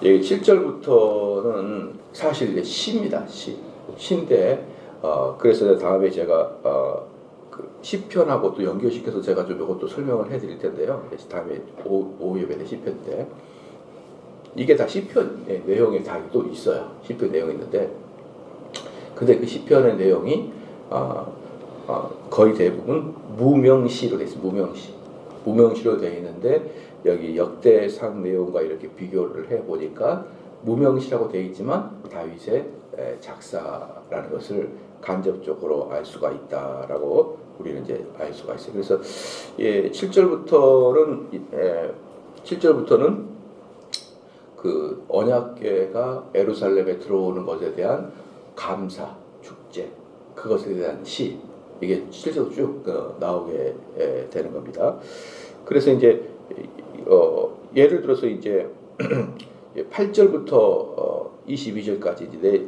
여기 7절부터는 사실 이제 시입니다. 시인데 그래서 다음에 제가 그 시편하고 또 연결시켜서 제가 좀 이것도 설명을 해드릴 텐데요. 다음에 오후 예배 때 시편 때 이게 다 시편의 내용이 다 또 있어요. 시편 내용이 있는데 근데 그 시편의 내용이 거의 대부분 무명시로 돼 있어요. 무명시로 되어 있는데 여기 역대상 내용과 이렇게 비교를 해보니까 무명시라고 되어 있지만 다윗의 작사라는 것을 간접적으로 알 수가 있다라고 우리는 이제 알 수가 있어요. 그래서 7절부터는 그 언약궤가 예루살렘에 들어오는 것에 대한 감사, 축제, 그것에 대한 시, 이게 실제로 쭉 나오게 되는 겁니다. 그래서 이제 예를 들어서 이제 8절부터 22절까지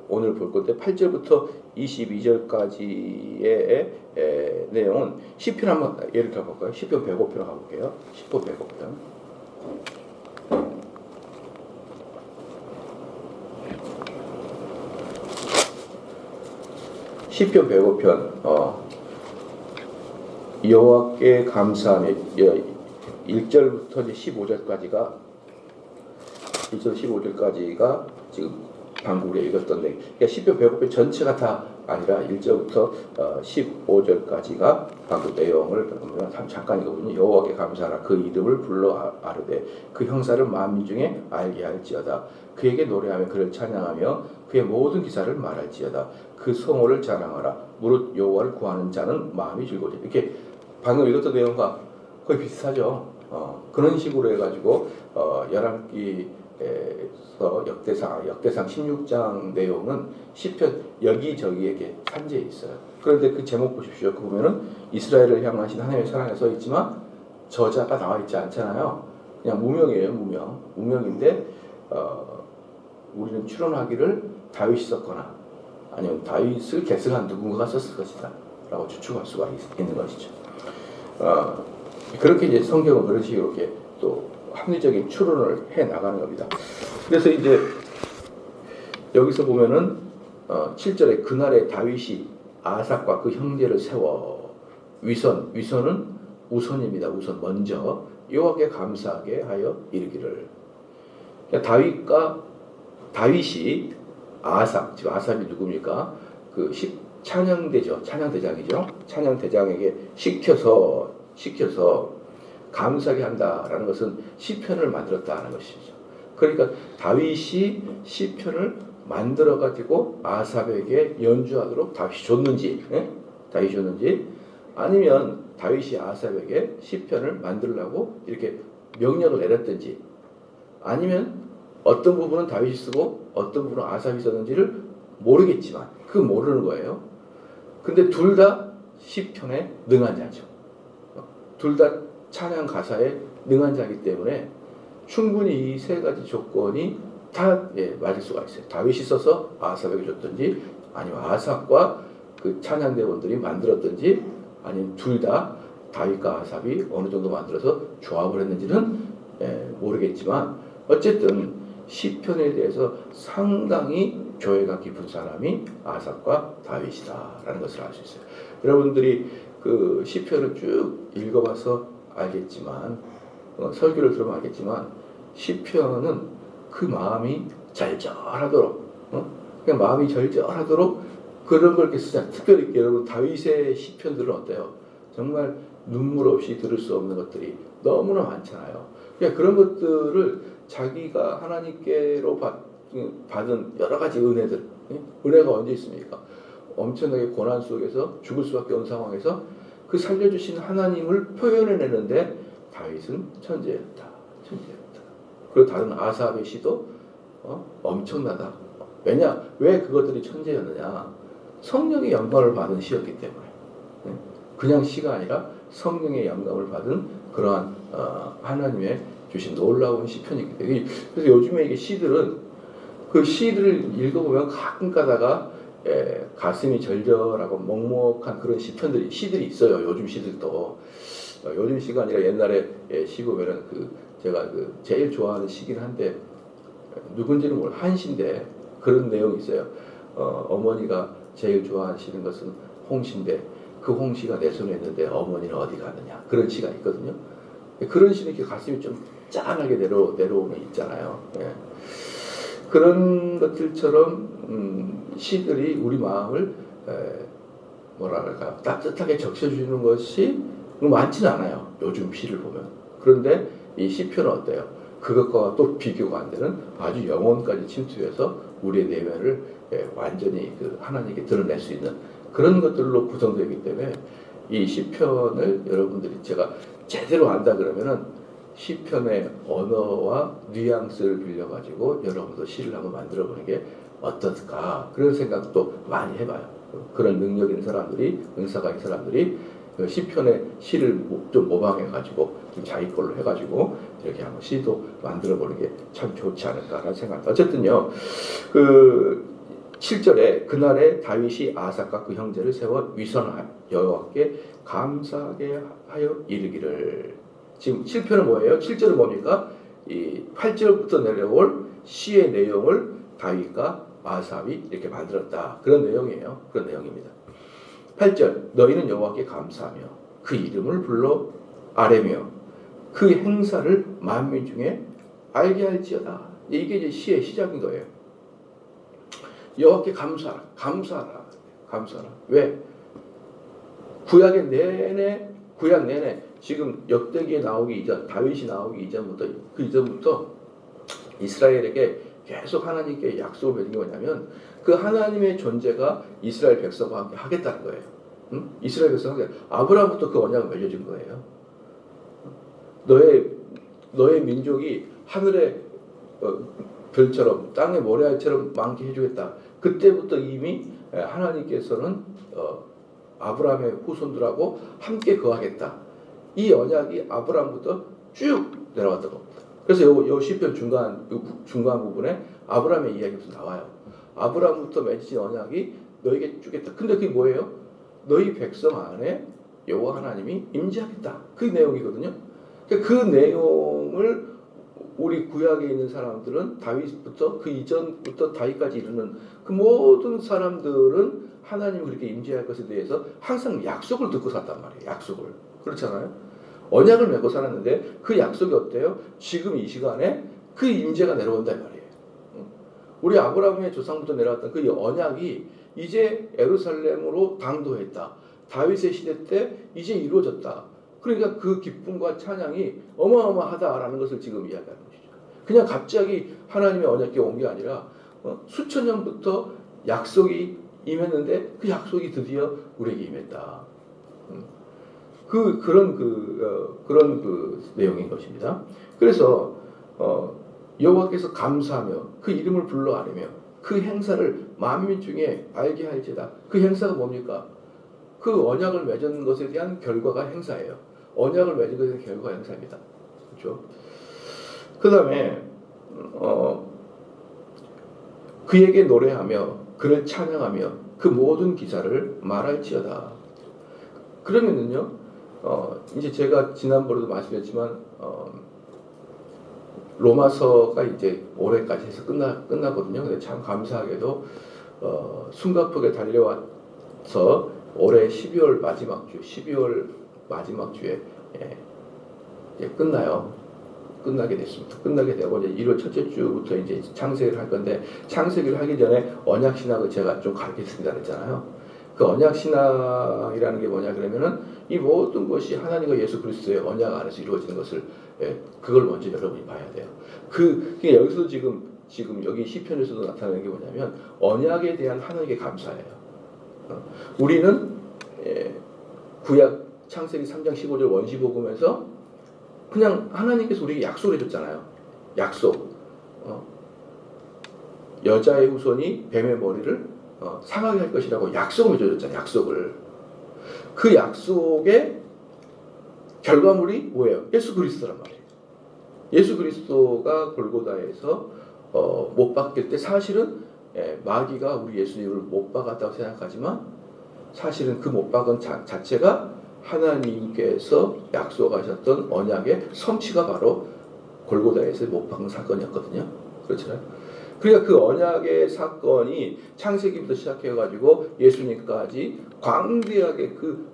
오늘 볼 건데 8절부터 22절까지의 내용은 시편 한번 예를 들어 볼까요? 시편 105편 가볼게요. 시편 105편. 시편 105편 여호와께 감사하며 1절부터 15절까지가 1절 15절까지가 지금 방금 우리가 읽었던 내용. 그러니까 시편 105편 전체가 다 아니라 1절부터 15절까지가 방금 내용을 보면 잠깐 읽어보니 여호와께 감사하라. 그 이름을 불러 아르되 그 형사를 만민 중에 알게 할지어다. 그에게 노래하며 그를 찬양하며 그의 모든 기사를 말할지어다. 그 성호를 자랑하라. 무릇 여호와를 구하는 자는 마음이 즐거워져. 이렇게 방금 읽었던 내용과 거의 비슷하죠. 그런 식으로 해가지고 열왕기에서 역대상 16장 내용은 시편 여기저기에게 산재해 있어요. 그런데 그 제목 보십시오. 그 보면은 이스라엘을 향하신 하나님의 사랑에 써 있지만 저자가 나와 있지 않잖아요. 그냥 무명이에요. 무명인데 우리는 추론하기를 다윗이 썼거나 아니면 다윗을 계승한 누군가가 썼을 것이다 라고 추측할 수가 있는 것이죠. 그렇게 이제 성경은 그런 식으로 이렇게 또 합리적인 추론을 해 나가는 겁니다. 그래서 이제 여기서 보면은 7절에 그날에 다윗이 아삭과 그 형제를 세워 위선은 우선입니다. 우선 먼저 여호와께 감사하게 하여 이르기를. 그러니까 다윗이 아삭, 지금 아삭이 누굽니까? 그 찬양대죠. 찬양대장이죠. 찬양대장에게 시켜서 감사하게 한다라는 것은 시편을 만들었다는 것이죠. 그러니까 다윗이 시편을 만들어 가지고 아삽에게 연주하도록 다윗이 줬는지, 아니면 다윗이 아삽에게 시편을 만들려고 이렇게 명령을 내렸든지, 아니면 어떤 부분은 다윗이 쓰고 어떤 부분은 아삽이 썼는지를 모르겠지만 그건 모르는 거예요. 근데 둘 다 시편에 능한 자죠. 둘 다 찬양 가사에 능한 자이기 때문에 충분히 이 세 가지 조건이 다 맞을 수가 있어요. 다윗이 써서 아삽에게 줬든지, 아니면 아삽과 그 찬양대원들이 만들었든지, 아니면 둘 다 다윗과 아삽이 어느 정도 만들어서 조합을 했는지는 모르겠지만 어쨌든 시편에 대해서 상당히 교회가 깊은 사람이 아삽과 다윗이다라는 것을 알 수 있어요. 여러분들이 그 시편을 쭉 읽어봐서 알겠지만, 설교를 들으면 알겠지만, 시편은 그 마음이 절절하도록, 그냥 마음이 절절하도록 그런 걸 이렇게 쓰자. 특별히 여러분 다윗의 시편들은 어때요? 정말 눈물 없이 들을 수 없는 것들이 너무나 많잖아요. 그러니까 그런 것들을 자기가 하나님께로 받은 여러 가지 은혜들, 은혜가 언제 있습니까? 엄청나게 고난 속에서 죽을 수밖에 없는 상황에서 그 살려주신 하나님을 표현해내는데 다윗은 천재였다. 그리고 다른 아삽의 시도 엄청나다. 왜 그것들이 천재였느냐? 성령의 영감을 받은 시였기 때문에. 그냥 시가 아니라 성령의 영감을 받은 그러한 하나님의 주신 놀라운 시편이기 때문에. 그래서 요즘에 이게 시들은 그 시들을 읽어보면 가끔 가다가 가슴이 절절하고 먹먹한 그런 시들이 있어요. 요즘 시들도. 요즘 시가 아니라 옛날에 시 보면은 제가 제일 좋아하는 시긴 한데 누군지는 모르 한시인데 그런 내용이 있어요. 어머니가 제일 좋아하시는 것은 홍시인데 그 홍시가 내 손에 있는데 어머니는 어디 가느냐 그런 시가 있거든요. 그런 시는 이렇게 가슴이 좀 짠하게 내려오는 있잖아요. 예. 그런 것들처럼 시들이 우리 마음을 뭐랄까 따뜻하게 적셔주는 것이 많지는 않아요. 요즘 시를 보면. 그런데 이 시편은 어때요? 그것과 또 비교가 안 되는 아주 영혼까지 침투해서 우리의 내면을 완전히 하나님께 드러낼 수 있는 그런 것들로 구성되기 때문에 이 시편을 여러분들이 제가 제대로 안다 그러면은 시편의 언어와 뉘앙스를 빌려가지고 여러분도 시를 한번 만들어보는 게 어떨까 그런 생각도 많이 해봐요. 그런 능력 있는 사람들이 은사가 있는 사람들이 시편의 시를 좀 모방해가지고 좀 자기 걸로 해가지고 이렇게 한번 시도 만들어보는 게 참 좋지 않을까라는 생각입니다. 어쨌든요, 7절에 그날에 다윗이 아삭과 그 형제를 세워 위선하여 여호와께 감사하게 하여 이르기를. 지금 7편은 뭐예요? 7절은 뭡니까? 이 8절부터 내려올 시의 내용을 다윗과 아삽이 이렇게 만들었다. 그런 내용이에요. 그런 내용입니다. 8절 너희는 여호와께 감사하며 그 이름을 불러 아뢰며 그 행사를 만민 중에 알게 할지어다. 이게 이제 시의 시작인 거예요. 여호와께 감사하라. 감사하라. 왜? 구약 내내 지금 역대기에 나오기 이전, 다윗이 나오기 이전부터 그 이전부터 이스라엘에게 계속 하나님께 약속을 맺은 게 뭐냐면 그 하나님의 존재가 이스라엘 백성과 함께 하겠다는 거예요. 응? 이스라엘 백성과 함께 아브라함부터 그 언약을 맺어준 거예요. 너의 민족이 하늘의 별처럼 땅의 모래알처럼 많게 해주겠다. 그때부터 이미 하나님께서는 아브라함의 후손들하고 함께 거하겠다. 이 언약이 아브라함부터 쭉 내려왔던 겁니다. 그래서 요 시편 중간 부분에 아브라함의 이야기부터 나와요. 아브라함부터 맺어진 언약이 너에게 주겠다. 근데 그게 뭐예요? 너희 백성 안에 여호와 하나님이 임재하겠다. 그 내용이거든요. 그 내용을 우리 구약에 있는 사람들은 다윗부터 그 이전부터 다윗까지 이르는 그 모든 사람들은 하나님이 그렇게 임재할 것에 대해서 항상 약속을 듣고 살단 말이에요. 약속을. 그렇잖아요. 언약을 맺고 살았는데 그 약속이 어때요? 지금 이 시간에 그 임재가 내려온다 이 말이에요. 우리 아브라함의 조상부터 내려왔던 그 언약이 이제 예루살렘으로 당도했다. 다윗의 시대 때 이제 이루어졌다. 그러니까 그 기쁨과 찬양이 어마어마하다라는 것을 지금 이야기하는 것이죠. 그냥 갑자기 하나님의 언약궤 온 게 아니라 수천 년부터 약속이 임했는데 그 약속이 드디어 우리에게 임했다. 그런 내용인 것입니다. 그래서 여호와께서 감사하며 그 이름을 불러 아뢰며 그 행사를 만민 중에 알게 할지다. 그 행사가 뭡니까? 그 언약을 맺은 것에 대한 결과가 행사예요. 언약을 맺은 것에 대한 결과가 행사입니다. 그렇죠? 그 다음에 그에게 노래하며 그를 찬양하며 그 모든 기사를 말할지어다. 그러면은요, 이제 제가 지난번에도 말씀드렸지만 로마서가 이제 올해까지 해서 끝나거든요. 근데 참 감사하게도 숨가쁘게 달려와서 올해 12월 마지막 주에 이제 끝나요. 끝나게 됐습니다. 끝나게 되고 이제 1월 첫째 주부터 이제 창세기를 할 건데 창세기를 하기 전에 언약 신학을 제가 좀 가르쳤습니다 그랬잖아요. 그 언약 신학이라는 게 뭐냐 그러면은 이 모든 것이 하나님과 예수 그리스도의 언약 안에서 이루어지는 것을 그걸 먼저 여러분이 봐야 돼요. 그러니까 여기서도 지금 여기 시편에서도 나타나는 게 뭐냐면 언약에 대한 하나님께 감사해요. 우리는 구약 창세기 3장 15절 원시복음에서 그냥 하나님께서 우리에게 약속을 해줬잖아요. 약속. 여자의 후손이 뱀의 머리를 상하게 할 것이라고 약속을 해줬잖아요. 약속을. 그 약속의 결과물이 뭐예요? 예수 그리스도란 말이에요. 예수 그리스도가 골고다에서 못 박힐 때 사실은 마귀가 우리 예수님을 못 박았다고 생각하지만 사실은 그 못 박은 자체가 하나님께서 약속하셨던 언약의 성취가 바로 골고다에서 못 박은 사건이었거든요. 그렇잖아요. 그러니까 그 언약의 사건이 창세기부터 시작해가지고 예수님까지 광대하게 그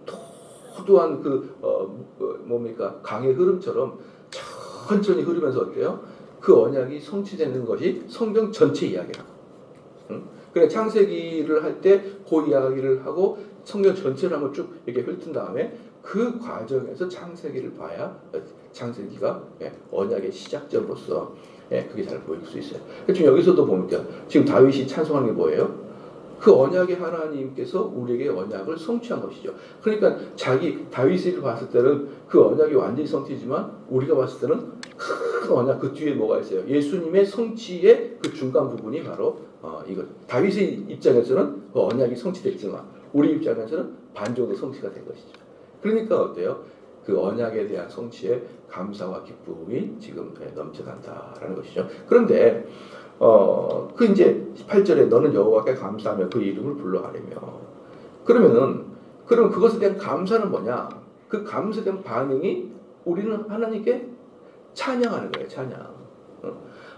도도한 뭡니까 강의 흐름처럼 천천히 흐르면서 어때요? 그 언약이 성취되는 것이 성경 전체 이야기라고. 그러니까 창세기를 할 때 그 이야기를 하고 성경 전체를 한번 쭉 이렇게 훑은 다음에 그 과정에서 창세기를 봐야 창세기가 언약의 시작점으로서 그게 잘 보일 수 있어요. 지금 여기서도 보니까 지금 다윗이 찬송하는 게 뭐예요? 그 언약의 하나님께서 우리에게 언약을 성취한 것이죠. 그러니까 다윗을 봤을 때는 그 언약이 완전히 성취지만 우리가 봤을 때는 큰 언약 그 뒤에 뭐가 있어요? 예수님의 성취의 그 중간 부분이 바로 이거. 다윗의 입장에서는 그 언약이 성취됐지만 우리 입장에서는 반 정도 성취가 된 것이죠. 그러니까 어때요? 그 언약에 대한 성취에 감사와 기쁨이 지금 넘쳐난다라는 것이죠. 그런데 그 이제 18절에 너는 여호와께 감사하며 그 이름을 불러하려며 그러면 그것에 대한 감사는 뭐냐? 그 감사에 대한 반응이 우리는 하나님께 찬양하는 거예요. 찬양.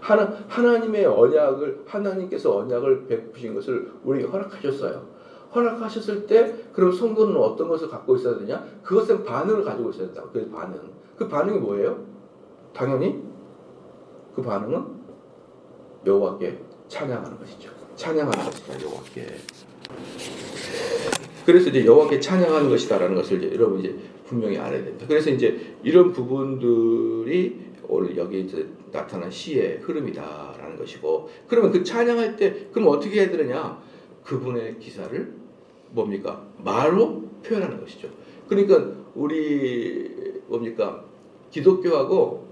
하나님의 언약을 하나님께서 언약을 베푸신 것을 우리에게 허락하셨어요. 허락하셨을 때 그럼 성도는 어떤 것을 갖고 있어야 되냐? 그것에 반응을 가지고 있어야 된다. 그 반응이 뭐예요? 당연히 그 반응은 여호와께 찬양하는 것이죠. 찬양하는 것이다. 여호와께. 그래서 이제 여호와께 찬양하는 것이다라는 것을 이제 여러분 이제 분명히 알아야 됩니다. 그래서 이제 이런 부분들이 오늘 여기 이제 나타난 시의 흐름이다라는 것이고, 그러면 그 찬양할 때 그럼 어떻게 해야 되느냐? 그분의 기사를 뭡니까? 말로 표현하는 것이죠. 그러니까 우리 뭡니까? 기독교하고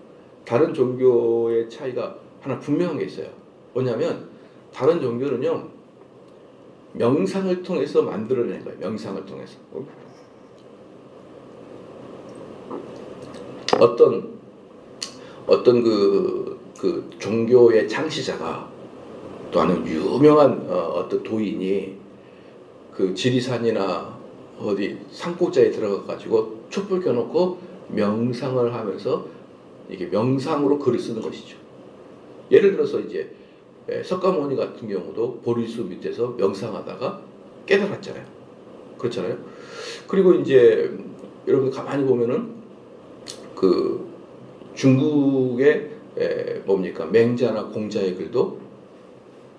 다른 종교의 차이가 하나 분명한 게 있어요. 뭐냐면 다른 종교는요 명상을 통해서 만들어낸 거예요. 명상을 통해서 어떤 그 종교의 창시자가 또 하는 유명한 어떤 도인이 그 지리산이나 어디 산꼭자에 들어가 가지고 촛불 켜놓고 명상을 하면서 이게 명상으로 글을 쓰는 것이죠. 예를 들어서 이제 석가모니 같은 경우도 보리수 밑에서 명상하다가 깨달았잖아요. 그렇잖아요. 그리고 이제 여러분 가만히 보면은 그 중국의 뭡니까 맹자나 공자의 글도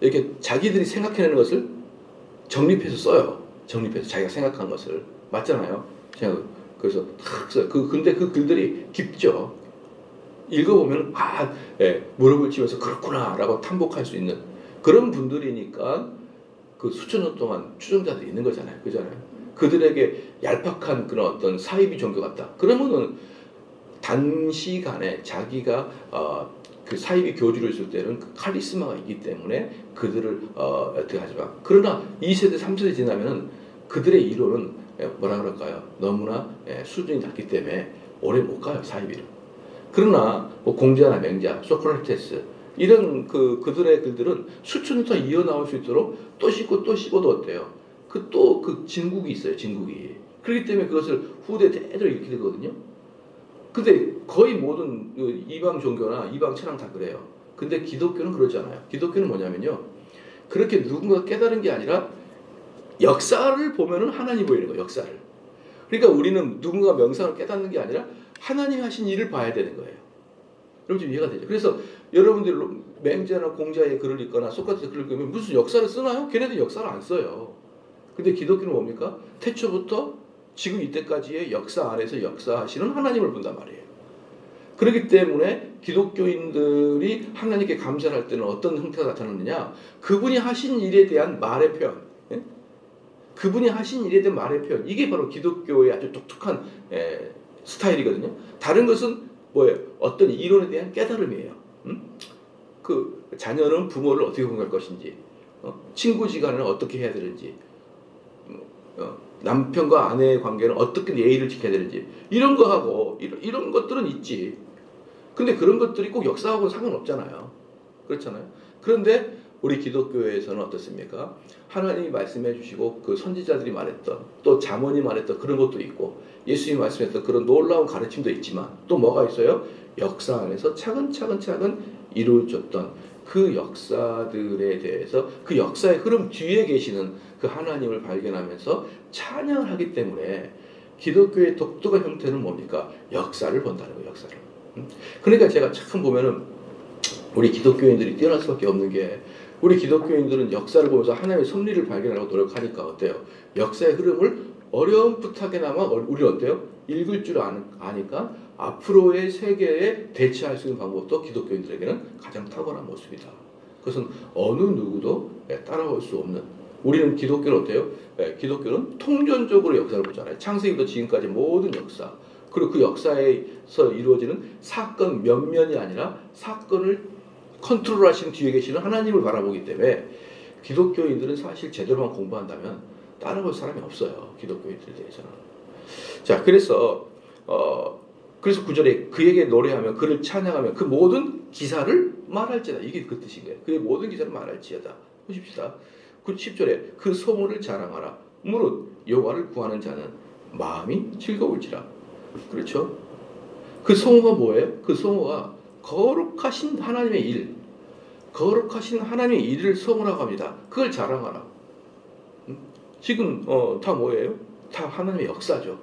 이렇게 자기들이 생각해내는 것을 정립해서 써요. 정립해서 자기가 생각한 것을. 맞잖아요. 그래서 탁 써요. 근데 그 글들이 깊죠. 읽어보면 무릎을 치면서 그렇구나라고 탐복할 수 있는 그런 분들이니까 그 수천 년 동안 추종자들이 있는 거잖아요. 그잖아요. 그들에게 얄팍한 그런 어떤 사이비 종교 같다. 그러면은 단시간에 자기가 그 사이비 교주로 있을 때는 그 카리스마가 있기 때문에 그들을 어떻게 하지만, 그러나 2세대 3세대 지나면은 그들의 이론은 뭐라 그럴까요? 너무나 수준이 낮기 때문에 오래 못 가요. 사이비를. 그러나 뭐 공자나 맹자, 소크라테스 이런 그들의 글들은 수천 년 동안 이어나올 수 있도록 또 씻고 또 씻고도 어때요? 그 진국이 있어요. 진국이. 그렇기 때문에 그것을 후대 대대로 읽게 되거든요. 근데 거의 모든 이방 종교나 이방 철학 다 그래요. 근데 기독교는 그러지 않아요. 기독교는 뭐냐면요, 그렇게 누군가 깨달은 게 아니라 역사를 보면은 하나님 보이는 거예요. 역사를. 그러니까 우리는 누군가 명상을 깨닫는 게 아니라 하나님이 하신 일을 봐야 되는 거예요. 여러분 좀 이해가 되죠? 그래서 여러분들 맹자나 공자의 글을 읽거나 소크라테스 글을 읽으면 무슨 역사를 쓰나요? 걔네들 역사를 안 써요. 근데 기독교는 뭡니까? 태초부터 지금 이때까지의 역사 안에서 역사하시는 하나님을 본단 말이에요. 그렇기 때문에 기독교인들이 하나님께 감사를 할 때는 어떤 형태가 나타나느냐? 그분이 하신 일에 대한 말의 표현. 그분이 하신 일에 대한 말의 표현. 이게 바로 기독교의 아주 독특한 스타일이거든요. 다른 것은 뭐예요? 어떤 이론에 대한 깨달음이에요. 그 자녀는 부모를 어떻게 공부할 것인지, 친구지간을 어떻게 해야 되는지, 남편과 아내의 관계는 어떻게 예의를 지켜야 되는지, 이런 거하고 이런 것들은 있지. 근데 그런 것들이 꼭 역사하고는 상관없잖아요. 그렇잖아요. 그런데 우리 기독교에서는 어떻습니까? 하나님이 말씀해 주시고 그 선지자들이 말했던 또 잠언이 말했던 그런 것도 있고 예수님이 말씀했던 그런 놀라운 가르침도 있지만 또 뭐가 있어요? 역사 안에서 차근차근 이루어졌던 그 역사들에 대해서 그 역사의 흐름 뒤에 계시는 그 하나님을 발견하면서 찬양을 하기 때문에 기독교의 독특한 형태는 뭡니까? 역사를 본다는 거예요. 역사를. 그러니까 제가 참 보면은 우리 기독교인들이 뛰어날 수밖에 없는 게 우리 기독교인들은 역사를 보면서 하나님의 섭리를 발견하려고 노력하니까 어때요? 역사의 흐름을 어렴풋하게나마 우리는 어때요? 읽을 줄 아니까 앞으로의 세계에 대처할 수 있는 방법도 기독교인들에게는 가장 탁월한 모습이다. 그것은 어느 누구도 따라올 수 없는 우리는 기독교는 어때요? 기독교는 통전적으로 역사를 보잖아요. 창세기부터 지금까지 모든 역사 그리고 그 역사에서 이루어지는 사건 면면이 아니라 사건을 컨트롤하시는 뒤에 계시는 하나님을 바라보기 때문에 기독교인들은 사실 제대로만 공부한다면 따라올 사람이 없어요. 기독교인들에 대해서는. 자, 그래서 9절에 그에게 노래하며 그를 찬양하며 그 모든 기사를 말할지어다. 이게 그 뜻인 거예요. 그의 모든 기사를 말할지어다. 보십시다. 10절에 그 소문을 자랑하라. 무릇 여호와를 구하는 자는 마음이 즐거울지라. 그렇죠? 그 성호가 뭐예요? 그 성호가 거룩하신 하나님의 일, 거룩하신 하나님의 일을 성호라고 합니다. 그걸 자랑하라. 지금 다 뭐예요? 다 하나님의 역사죠.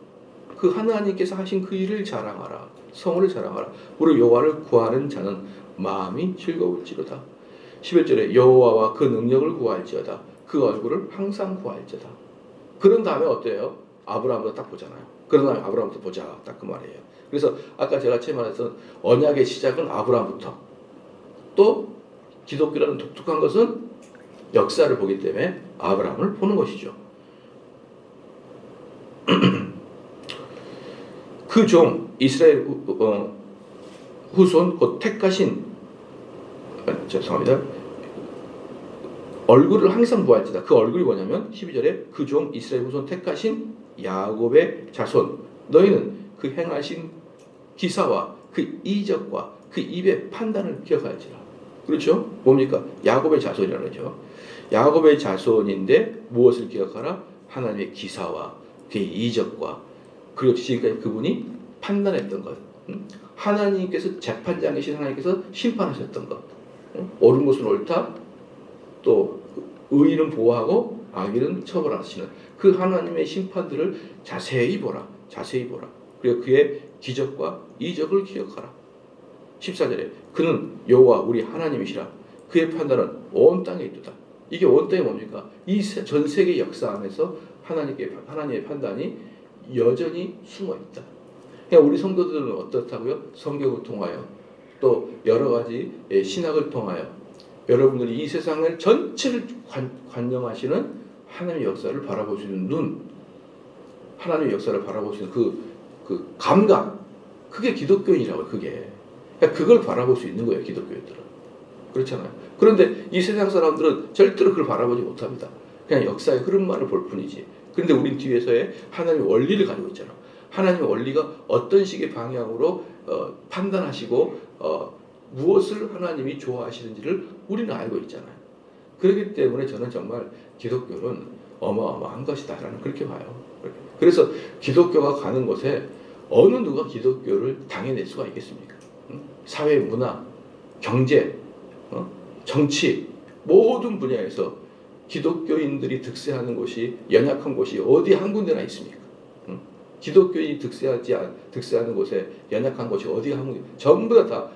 그 하나님께서 하신 그 일을 자랑하라. 성호를 자랑하라. 우리 여호와를 구하는 자는 마음이 즐거울지로다. 11절에 여호와와 그 능력을 구할지어다. 그 얼굴을 항상 구할지어다. 그런 다음에 어때요? 아브라함부터 딱 보잖아요. 그런 다음에 아브라함부터 보자. 딱 그 말이에요. 그래서 아까 제가 처음에 말했던 언약의 시작은 아브라함부터 또 기독교라는 독특한 것은 역사를 보기 때문에 아브라함을 보는 것이죠. 그 종 이스라엘 후손 곧 택하신 죄송합니다. 얼굴을 항상 보았지다. 그 얼굴이 뭐냐면 12절에 그 종 이스라엘 후손 택하신 야곱의 자손 너희는 그 행하신 기사와 그 이적과 그 입의 판단을 기억할지라. 그렇죠? 뭡니까? 야곱의 자손이라는 거죠. 야곱의 자손인데 무엇을 기억하라? 하나님의 기사와 그의 이적과 그리고 지금까지 그분이 판단했던 것. 하나님께서 재판장이신 하나님께서 심판하셨던 것. 옳은 것은 옳다. 또 의인은 보호하고 악인은 처벌하시는 그 하나님의 심판들을 자세히 보라. 자세히 보라. 그리고 그의 기적과 이적을 기억하라. 14절에 그는 여호와 우리 하나님이시라. 그의 판단은 온 땅에 있도다. 이게 온 땅이 뭡니까? 이 전 세계 역사 안에서 하나님의 판단이 여전히 숨어 있다. 그러니까 우리 성도들은 어떻다고요? 성경을 통하여 또 여러 가지 신학을 통하여 여러분들이 이 세상을 전체를 관념하시는 하나님의 역사를 바라볼 수 있는 눈, 하나님의 역사를 바라볼 수 있는 그 감각, 그게 기독교인이라고요. 그게. 그러니까 그걸 바라볼 수 있는 거예요. 기독교인들은. 그렇잖아요. 그런데 이 세상 사람들은 절대로 그걸 바라보지 못합니다. 그냥 역사의 흐름만을 볼 뿐이지. 그런데 우린 뒤에서의 하나님의 원리를 가지고 있잖아. 하나님의 원리가 어떤 식의 방향으로 판단하시고 무엇을 하나님이 좋아하시는지를 우리는 알고 있잖아요. 그렇기 때문에 저는 정말 기독교는 어마어마한 것이다라는 그렇게 봐요. 그래서 기독교가 가는 곳에 어느 누가 기독교를 당해낼 수가 있겠습니까? 사회, 문화, 경제, 정치 모든 분야에서 기독교인들이 득세하는 곳이 연약한 곳이 어디 한 군데나 있습니까? 기독교인이 득세하는 곳에 연약한 곳이 어디 한 군데 전부 다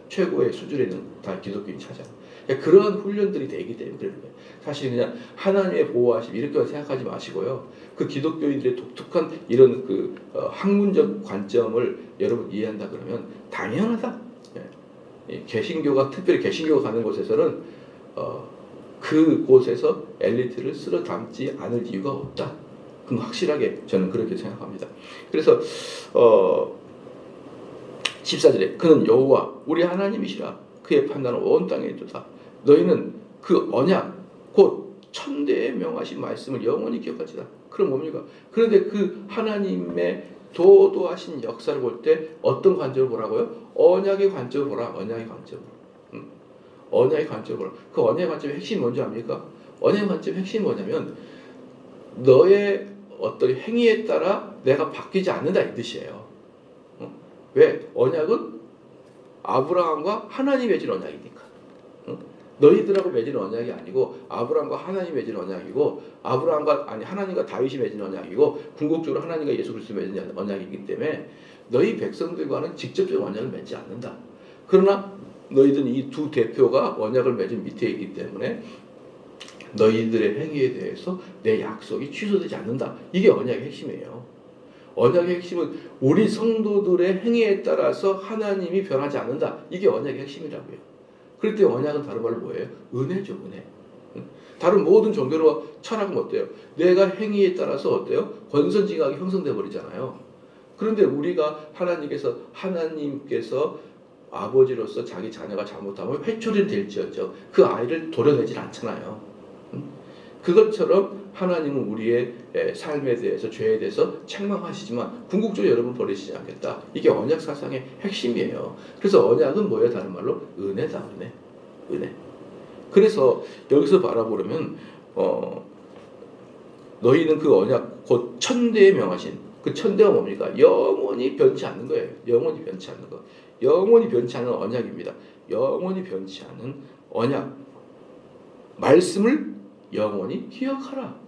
최고의 수준에 있는 다 기독교인이 차지하는 그러한 훈련들이 되기 때문에 그런 거예요. 사실 그냥 하나님의 보호하심 이렇게 생각하지 마시고요. 그 기독교인들의 독특한 이런 그 학문적 관점을 여러분 이해한다 그러면 당연하다. 개신교가 특별히 개신교가 가는 곳에서는 그곳에서 엘리트를 쓸어 담지 않을 이유가 없다. 그건 확실하게 저는 그렇게 생각합니다. 그래서 14절에 그는 여호와 우리 하나님이시라. 그의 판단은 온 땅에 있도다. 너희는 그 언약 곧 천대에 명하신 말씀을 영원히 기억하지다. 그럼 뭡니까? 그런데 그 하나님의 도도하신 역사를 볼 때 어떤 관점을 보라고요? 언약의 관점을 보라. 언약의 관점. 언약의 관점으로. 그 언약의 관점의 핵심이 뭔지 압니까? 언약의 관점의 핵심이 뭐냐면 너의 어떤 행위에 따라 내가 바뀌지 않는다 이 뜻이에요. 왜? 언약은 아브라함과 하나님이 맺은 언약이니까. 너희들하고 맺은 언약이 아니고 아브라함과 하나님이 맺은 언약이고 하나님과 다윗이 맺은 언약이고 궁극적으로 하나님과 예수 그리스도 맺은 언약이기 때문에 너희 백성들과는 직접적인 언약을 맺지 않는다. 그러나 너희들은 이 두 대표가 언약을 맺은 밑에 있기 때문에 너희들의 행위에 대해서 내 약속이 취소되지 않는다. 이게 언약의 핵심이에요. 언약의 핵심은 우리 성도들의 행위에 따라서 하나님이 변하지 않는다. 이게 언약의 핵심이라고요. 그럴 때 언약은 다른 말로 뭐예요? 은혜죠, 은혜. 다른 모든 종교로 철학은 어때요? 내가 행위에 따라서 어때요? 권선징악이 형성돼 버리잖아요. 그런데 우리가 하나님께서 아버지로서 자기 자녀가 잘못하면 회초리는 될지언정 그 아이를 도려내질 않잖아요. 그것처럼 하나님은 우리의 삶에 대해서 죄에 대해서 책망하시지만 궁극적으로 여러분 버리시지 않겠다. 이게 언약 사상의 핵심이에요. 그래서 언약은 뭐예요? 다른 말로 은혜다. 은혜. 그래서 여기서 바라보려면 너희는 그 언약 곧 천대에 명하신 그 천대가 뭡니까? 영원히 변치 않는 거예요. 영원히 변치 않는 거. 영원히 변치 않는 언약입니다. 영원히 변치 않는 언약. 말씀을 영원히 기억하라.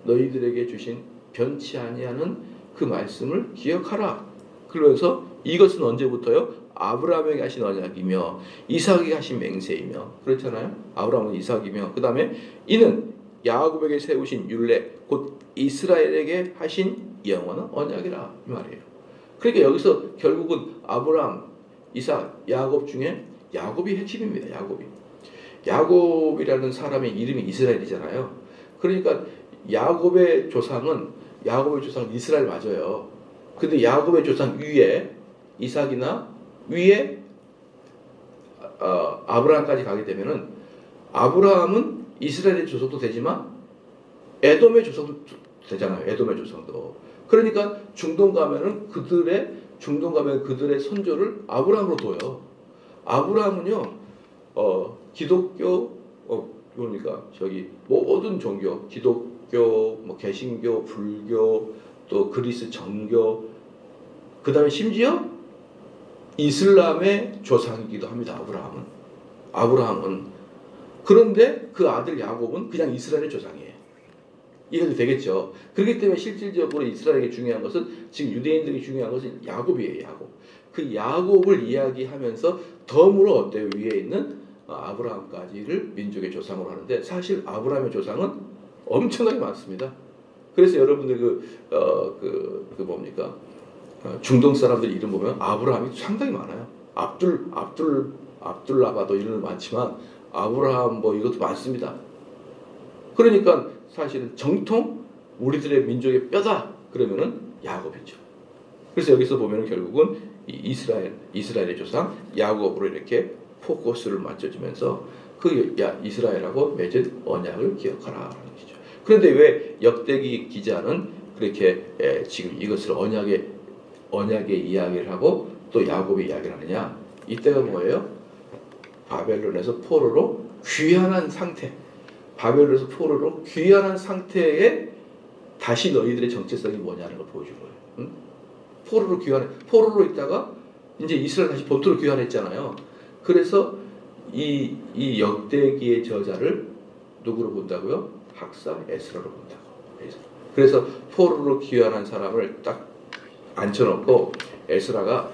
너희들에게 주신 변치 아니하는 그 말씀을 기억하라. 그러면서 이것은 언제부터요? 아브라함에게 하신 언약이며 이삭에게 하신 맹세이며 그렇잖아요. 아브라함은 이삭이며 그 다음에 이는 야곱에게 세우신 율례 곧 이스라엘에게 하신 영원한 언약이라 이 말이에요. 그러니까 여기서 결국은 아브라함, 이삭, 야곱 중에 야곱이 핵심입니다. 야곱이라는 사람의 이름이 이스라엘이잖아요. 그러니까 야곱의 조상은 이스라엘 맞아요. 근데 야곱의 조상 위에 이삭이나 위에 아브라함까지 가게 되면은 아브라함은 이스라엘의 조상도 되지만 에돔의 조상도 되잖아요. 에돔의 조상도. 그러니까 중동 가면은 그들의 선조를 아브라함으로 둬요. 아브라함은요. 기독교 그러니까 모든 종교 기독교 개신교 불교 또 그리스 정교 그다음에 심지어 이슬람의 조상이기도 합니다. 아브라함은 그런데 그 아들 야곱은 그냥 이스라엘의 조상이에요. 이해도 되겠죠. 그렇기 때문에 실질적으로 이스라엘에게 중요한 것은 지금 유대인들에게 중요한 것은 야곱이에요. 그 야곱을 이야기하면서 덤으로 어때요? 위에 있는 아브라함까지를 민족의 조상으로 하는데 사실 아브라함의 조상은 엄청나게 많습니다. 그래서 여러분들 중동 사람들 이름 보면 아브라함이 상당히 많아요. 압둘라바도 이름은 많지만 아브라함 이것도 많습니다. 그러니까 사실은 정통 우리들의 민족의 뼈다 그러면은 야곱이죠. 그래서 여기서 보면은 결국은 이스라엘의 조상 야곱으로 이렇게 포커스를 맞춰주면서 그 이스라엘하고 맺은 언약을 기억하라는 것이죠. 그런데 왜 역대기 기자는 그렇게 지금 이것을 언약의 이야기를 하고 또 야곱의 이야기를 하느냐? 이때가 뭐예요? 바벨론에서 포로로 귀환한 상태에 다시 너희들의 정체성이 뭐냐는 걸 보여준 거예요. 응? 포로로 있다가 이제 이스라엘 다시 본토로 귀환했잖아요. 그래서 이 역대기의 저자를 누구로 본다고요? 학사 에스라로 본다고. 그래서 포로로 귀환한 사람을 딱 앉혀놓고 에스라가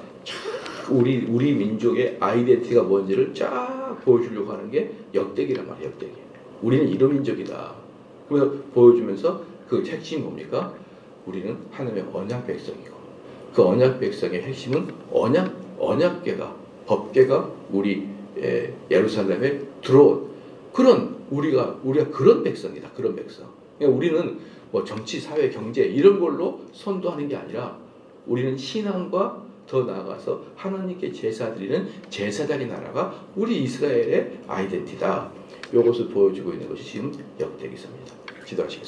우리 민족의 아이덴티티가 뭔지를 쫙 보여주려고 하는 게 역대기란 말이에요. 역대기. 우리는 이런 민족이다. 그래서 보여주면서 그 핵심이 뭡니까? 우리는 하나님의 언약 백성이고 그 언약 백성의 핵심은 언약궤가 법궤가 우리 예루살렘에 들어온 그런 우리가 그런 백성이다. 그런 백성. 그러니까 우리는 정치, 사회, 경제 이런 걸로 선도하는 게 아니라 우리는 신앙과 더 나아가서 하나님께 제사드리는 제사장의 나라가 우리 이스라엘의 아이덴티티다. 이것을 보여주고 있는 것이 지금 역대기서입니다. 기도하시겠습니다.